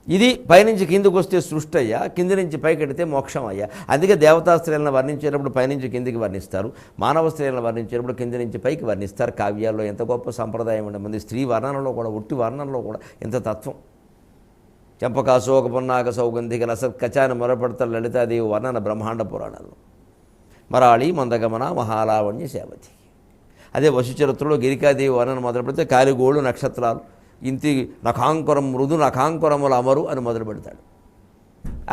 ఇది పైనుంచి కిందికి వస్తే సృష్టి అయ్యా, కింది నుంచి పైకెడితే మోక్షం అయ్యా. అందుకే దేవతా స్త్రీలను వర్ణించేటప్పుడు పైనుంచి కిందికి వర్ణిస్తారు, మానవ స్త్రీలను వర్ణించేటప్పుడు కింది నుంచి పైకి వర్ణిస్తారు. కావ్యాల్లో ఎంత గొప్ప సంప్రదాయం ఉండమంది. స్త్రీ వర్ణనలో కూడా, ఒట్టి వర్ణనలో కూడా ఎంత తత్వం. చెంపకాశోక పొన్నాక సౌగంధిక రసత్కచాన మొరపెడతారు లలితాదేవి వర్ణన బ్రహ్మాండ పురాణాల్లో. మరాళి మందగమన మహాలావణ్య సేవతి. అదే వశుచరిత్రలో గిరికాదేవి వర్ణన మొదలు పెడితే కాలిగోళ్ళు నక్షత్రాలు ఇంతి నఖాంకురం మృదు నఖాంకురముల అమరు అని మొదలు పెడతాడు.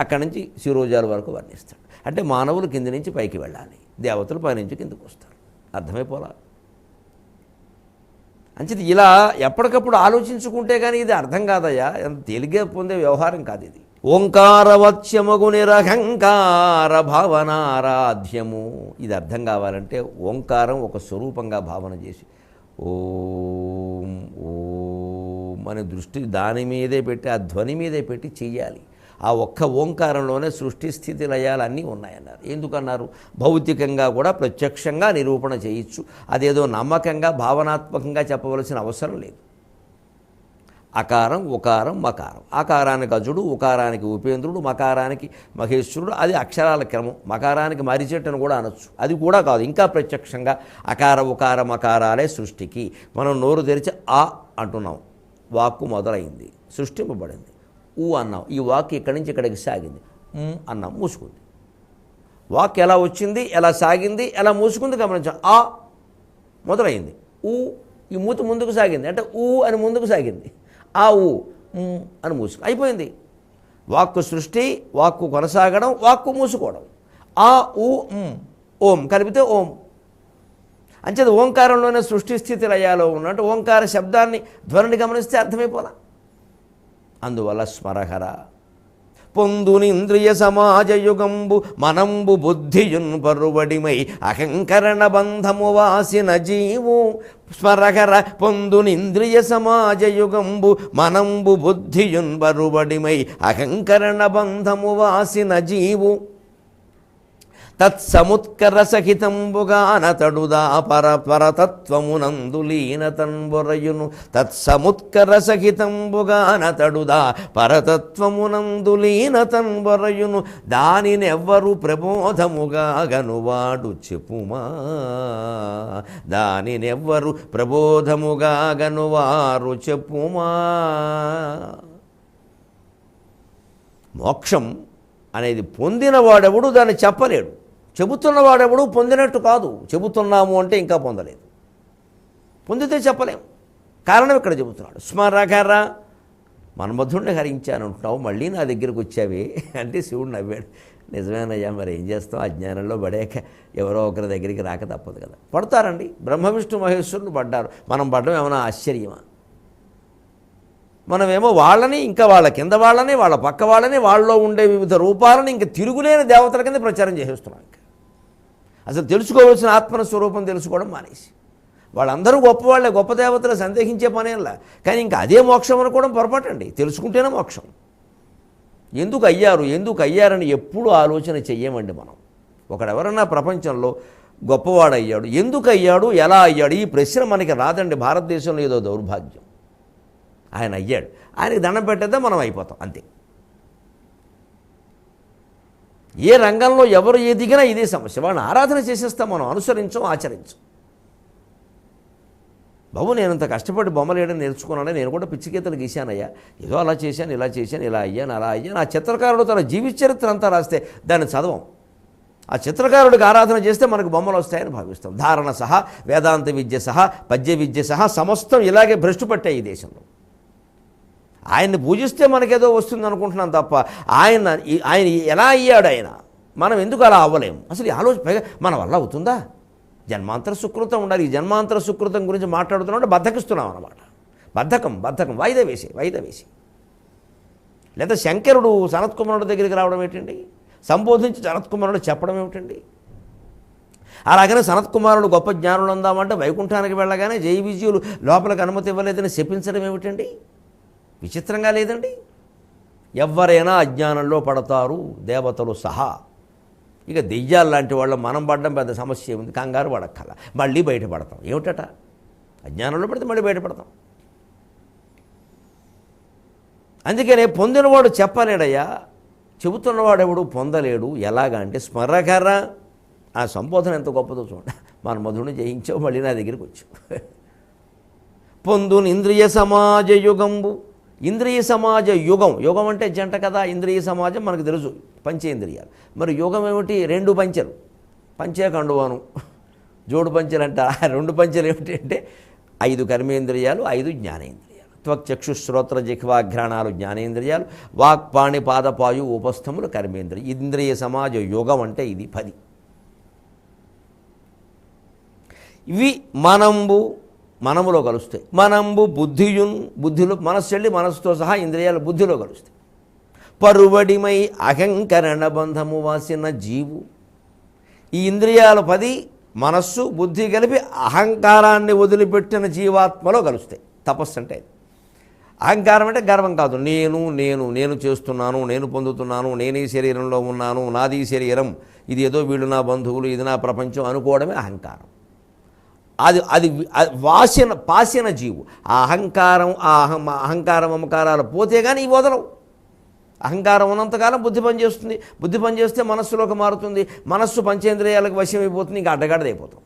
అక్కడి నుంచి శిరోజాల వరకు వర్ణిస్తాడు. అంటే మానవులు కింది నుంచి పైకి వెళ్ళాలి, దేవతలు పైనుంచి కిందకు వస్తారు. అర్థమైపోలా. అంచేది ఇలా ఎప్పటికప్పుడు ఆలోచించుకుంటే కానీ ఇది అర్థం కాదయ్యా. ఎంత తేలిగ్గా పొందే వ్యవహారం కాదు ఇది. ఓంకారవత్స్యమగు నిరహంకార భావనారాధ్యము. ఇది అర్థం కావాలంటే ఓంకారం ఒక స్వరూపంగా భావన చేసి ఓం ఓం అనే దృష్టి దాని మీదే పెట్టి, ఆ ధ్వని మీదే పెట్టి చెయ్యాలి. ఆ ఒక్క ఓంకారంలోనే సృష్టి స్థితి లయాలు అన్నీ ఉన్నాయన్నారు. ఎందుకన్నారు? భౌతికంగా కూడా ప్రత్యక్షంగా నిరూపణ చేయొచ్చు. అదేదో నమ్మకంగా భావనాత్మకంగా చెప్పవలసిన అవసరం లేదు. అకారం ఉకారం మకారం. ఆకారానికి అజుడు, ఉకారానికి ఉపేంద్రుడు, మకారానికి మహేశ్వరుడు. అది అక్షరాల క్రమం. మకారానికి మరిచెట్టను కూడా అనొచ్చు. అది కూడా కాదు, ఇంకా ప్రత్యక్షంగా అకార ఉకార మకారాలే సృష్టికి. మనం నోరు తెరిచి ఆ అంటున్నాం, వాక్కు మొదలైంది, సృష్టింపబడింది. ఊ అన్నాం, ఈ వాక్ ఇక్కడి నుంచి ఇక్కడికి సాగింది. అన్నాం, మూసుకుంది. వాక్ ఎలా వచ్చింది, ఎలా సాగింది, ఎలా మూసుకుంది గమనించాం. ఆ మొదలైంది, ఊ ఈ మూత ముందుకు సాగింది, అంటే ఊ అని ముందుకు సాగింది. ఆ ఊ అని మూసుకు అయిపోయింది. వాక్కు సృష్టి, వాక్కు కొనసాగడం, వాక్కు మూసుకోవడం. ఆ ఊ ఓం కలిపితే ఓం. అంచేది ఓంకారంలోనే సృష్టి స్థితి లయాలో ఉన్నట్టు ఓంకార శబ్దాన్ని ధ్వనిని గమనిస్తే అర్థమైపోలా. అందువల్ల స్మరహర పొందునింద్రియ సమాజయుగంబు మనంబు బుద్ధియున్ పరువడిమై అహంకరణ బంధము వాసిన జీవు. స్మరహర పొందునింద్రియ సమాజయుగంబు మనంబు బుద్ధియున్ పరువడిమై అహంకరణ బంధము వాసిన జీవు. తత్సముత్కర సహితంబుగానతడుదా పరతత్వమునందులీనతన్బొరయును. తత్సముత్కర సహితంబుగానతడుదా పరతత్వమునందులీనతన్బొరయును. దానినెవ్వరు ప్రబోధముగా గనువాడు చెప్పుమా. దానినెవ్వరు ప్రబోధముగా గనువారు చెప్పుమా. మోక్షం అనేది పొందినవాడెవడు దాన్ని చెప్పలేడు. చెబుతున్నవాడెవడు పొందినట్టు కాదు. చెబుతున్నాము అంటే ఇంకా పొందలేదు, పొందితే చెప్పలేము. కారణం ఇక్కడ చెబుతున్నాడు. స్మరకర మన్మధుడిని హరించాను అంటున్నావు, మళ్ళీ నా దగ్గరికి వచ్చావే అంటే శివుడు నవ్వాడు. నిజమేనయ్యా, మరి ఏం చేస్తాం, అజ్ఞానంలో పడాక ఎవరో ఒకరి దగ్గరికి రాక తప్పదు కదా. పడతారండి, బ్రహ్మ విష్ణు మహేశ్వరులు పడ్డారు. మనం పడడం ఏమైనా ఆశ్చర్యమా? మనమేమో వాళ్ళని, ఇంకా వాళ్ళ కింద వాళ్ళని, వాళ్ళ పక్క వాళ్ళని, వాళ్ళలో ఉండే వివిధ రూపాలను ఇంకా తిరుగులేని దేవతల కింద ప్రచారం చేసేస్తున్నాం. ఇంకా అసలు తెలుసుకోవాల్సిన ఆత్మన స్వరూపం తెలుసుకోవడం మానేసి వాళ్ళందరూ గొప్పవాళ్ళే, గొప్ప దేవతలు, సందేహించే పనేలా. కానీ ఇంకా అదే మోక్షం అనుకోవడం పొరపాటండి. తెలుసుకుంటేనే మోక్షం. ఎందుకు అయ్యారని ఎప్పుడూ ఆలోచన చెయ్యమండి మనం. ఒకడెవరన్నా ప్రపంచంలో గొప్పవాడయ్యాడు, ఎందుకు అయ్యాడు, ఎలా అయ్యాడు, ఈ ప్రశ్న మనకి రాదండి. భారతదేశంలో ఏదో దౌర్భాగ్యం. ఆయన అయ్యాడు, ఆయనకి దండం పెట్టేద్దా మనం అయిపోతాం అంతే. ఏ రంగంలో ఎవరు ఎదిగినా ఇదే సమస్య. వాళ్ళని ఆరాధన చేసేస్తాం మనం, అనుసరించం, ఆచరించం. బాబు నేను ఇంత కష్టపడి బొమ్మలేయడం నేర్చుకున్నానే, నేను కూడా పిచ్చిగీతలు గీశానయ్యా, ఏదో అలా చేశాను, ఇలా చేశాను, ఇలా అయ్యాను, అలా అయ్యాను. ఆ చిత్రకారుడు తన జీవిత చరిత్ర అంతా రాస్తే దాన్ని చదవం. ఆ చిత్రకారుడికి ఆరాధన చేస్తే మనకు బొమ్మలు వస్తాయని భావిస్తాం. ధారణ సహా, వేదాంత విద్య సహా, పద్య విద్య సహా సమస్తం ఇలాగే భ్రష్టు పట్టాయి ఈ దేశంలో. ఆయన్ని పూజిస్తే మనకేదో వస్తుంది అనుకుంటున్నాం తప్ప ఆయన ఎలా అయ్యాడు, ఆయన మనం ఎందుకు అలా అవ్వలేము? అసలు పైగా మన వల్ల అవుతుందా? జన్మాంతర సుకృతం ఉండాలి. ఈ జన్మాంతర సుకృతం గురించి మాట్లాడుతున్నాం అంటే బద్ధకిస్తున్నాం అన్నమాట. బద్ధకం వాయిదా వేసి. లేదా శంకరుడు సనత్కుమారుడు దగ్గరికి రావడం ఏంటండి? సంబోధించి సనత్కుమారుడు చెప్పడం ఏమిటండి? అలాగనే సనత్కుమారుడు గొప్ప జ్ఞానులు అందామంటే వైకుంఠానికి వెళ్ళగానే జై విజయులు లోపలికి అనుమతి ఇవ్వలేదని శపించడం ఏమిటండి? విచిత్రంగా లేదండి? ఎవరైనా అజ్ఞానంలో పడతారు, దేవతలు సహా. ఇక దెయ్యాలు లాంటి వాళ్ళు మనం పడడం పెద్ద సమస్య ఉంది, కంగారు పడక్కల. మళ్ళీ బయటపడతాం. ఏమిటట? అజ్ఞానంలో పడితే మళ్ళీ బయటపడతాం. అందుకనే పొందినవాడు చెప్పలేడయ్యా, చెబుతున్నవాడెవడు పొందలేడు. ఎలాగా అంటే స్మరకర. ఆ సంబోధన ఎంత గొప్పదో చూడండి. మన మధుడిని జయించావు, మళ్ళీ నా దగ్గరికి వచ్చావు. పొందుని ఇంద్రియ సమాజ యుగంబు. ఇంద్రియ సమాజ యుగం, యుగం అంటే జంట కదా. ఇంద్రియ సమాజం మనకు తెలుసు, పంచేంద్రియాలు. మరి యుగం ఏమిటి? 2 పంచెలు, పంచే కండువాను, జోడు పంచెలు అంట. 2 పంచెలు ఏమిటి అంటే 5 కర్మేంద్రియాలు, 5 జ్ఞానేంద్రియాలు. త్వక్చక్షుశ్రోత్ర జిహ్వాఘ్రాణాలు జ్ఞానేంద్రియాలు, వాక్పాణి పాదపాయు ఉపస్థములు కర్మేంద్రియ. ఇంద్రియ సమాజ యోగం అంటే ఇది 10. ఇవి మనములో కలుస్తాయి. మనంబు బుద్ధియున్, బుద్ధిలో మనస్సు వెళ్ళి మనస్సుతో సహా ఇంద్రియాలు బుద్ధిలో కలుస్తాయి. పరువడిమై అహంకరణ బంధము వాసిన జీవు. ఈ ఇంద్రియాలు 10 మనస్సు బుద్ధి కలిపి అహంకారాన్ని వదిలిపెట్టిన జీవాత్మలో కలుస్తాయి. తపస్సు అంటే అహంకారం అంటే గర్వం కాదు. నేను చేస్తున్నాను, నేను పొందుతున్నాను, నేను ఈ శరీరంలో ఉన్నాను, నాది ఈ శరీరం, ఇది ఏదో వీళ్ళు నా బంధువులు, ఇది నా ప్రపంచం అనుకోవడమే అహంకారం. అది పాసిన జీవు. ఆ అహంకారం మమకారాలు పోతే కానీ ఇవి వదలవు. అహంకారం ఉన్నంతకాలం బుద్ధి పనిచేస్తుంది. బుద్ధి పనిచేస్తే మనస్సులోకి మారుతుంది. మనస్సు పంచేంద్రియాలకు వశమైపోతుంది. ఇంకా అడ్డగాడిదైపోతాం.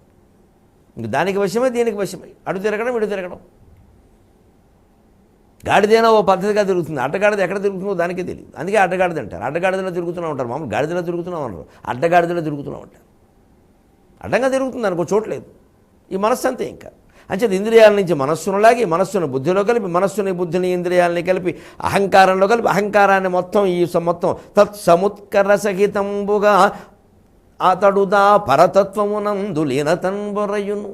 ఇంక దానికి వశమే, దీనికి వశమై అటు తిరగడం, ఇటు తిరగడం. గాడిదైనా ఓ పద్ధతిగా తిరుగుతుంది. అడ్డగాడిద ఎక్కడ తిరుగుతుందో దానికే తెలియదు. అందుకే అడ్డగాడిద అంటారు. అడ్డగాడిదలో తిరుగుతూ ఉంటారు. మామూలు గాడిదలో తిరుగుతున్నాం అన్నారు, అడ్డగాడిదలో తిరుగుతూ ఉంటారు. అడ్డంగా తిరుగుతుంది అనుకో, చోట్లేదు. ఈ మనస్సు అంతే. ఇంకా అంచేది ఇంద్రియాల నుంచి మనస్సును లాగి, మనస్సును బుద్ధిలో కలిపి, మనస్సుని బుద్ధిని ఇంద్రియాలని కలిపి అహంకారంలో కలిపి, అహంకారాన్ని మొత్తం తత్సముత్కర సహితంబుగా అతడుదా పరతత్వమునందు లీనతన్బొరయును.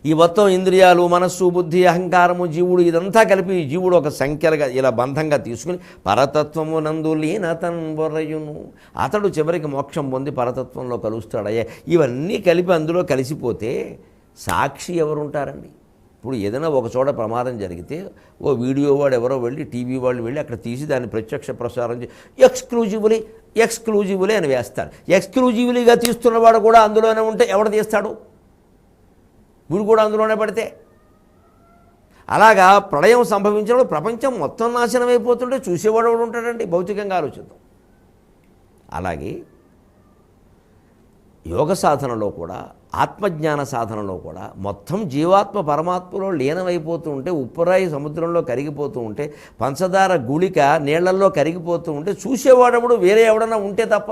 ఈ మొత్తం ఇంద్రియాలు, మనస్సు, బుద్ధి, అహంకారము, జీవుడు, ఇదంతా కలిపి జీవుడు ఒక సంఖ్యలుగా ఇలా బంధంగా తీసుకుని పరతత్వమునందు లీనతన్బొరయును. అతడు చివరికి మోక్షం పొంది పరతత్వంలో కలుస్తాడయ్యా. ఇవన్నీ కలిపి అందులో కలిసిపోతే సాక్షి ఎవరు ఉంటారండి? ఇప్పుడు ఏదైనా ఒక చోట ప్రమాదం జరిగితే ఓ వీడియో వాడు ఎవరో వెళ్ళి, టీవీ వాళ్ళు వెళ్ళి అక్కడ తీసి దాన్ని ప్రత్యక్ష ప్రసారం చేసి ఎక్స్క్లూజివ్లీ అని వేస్తారు. ఎక్స్క్లూజివ్లీగా తీస్తున్నవాడు కూడా అందులోనే ఉంటే ఎవడు తీస్తాడు? వీడు కూడా అందులోనే పడితే. అలాగా ప్రళయం సంభవించినప్పుడు ప్రపంచం మొత్తం నాశనం అయిపోతుంటే చూసేవాడు ఎవడు ఉంటాడండి? భౌతికంగా ఆలోచిద్దాం. అలాగే యోగ సాధనలో కూడా, ఆత్మజ్ఞాన సాధనలో కూడా మొత్తం జీవాత్మ పరమాత్మలో లీనమైపోతూ ఉంటే, ఉప్పురాయి సముద్రంలో కరిగిపోతూ ఉంటే, పంచదార గుళిక నీళ్లల్లో కరిగిపోతూ ఉంటే చూసేవాడప్పుడు వేరే ఎవడన్నా ఉంటే తప్ప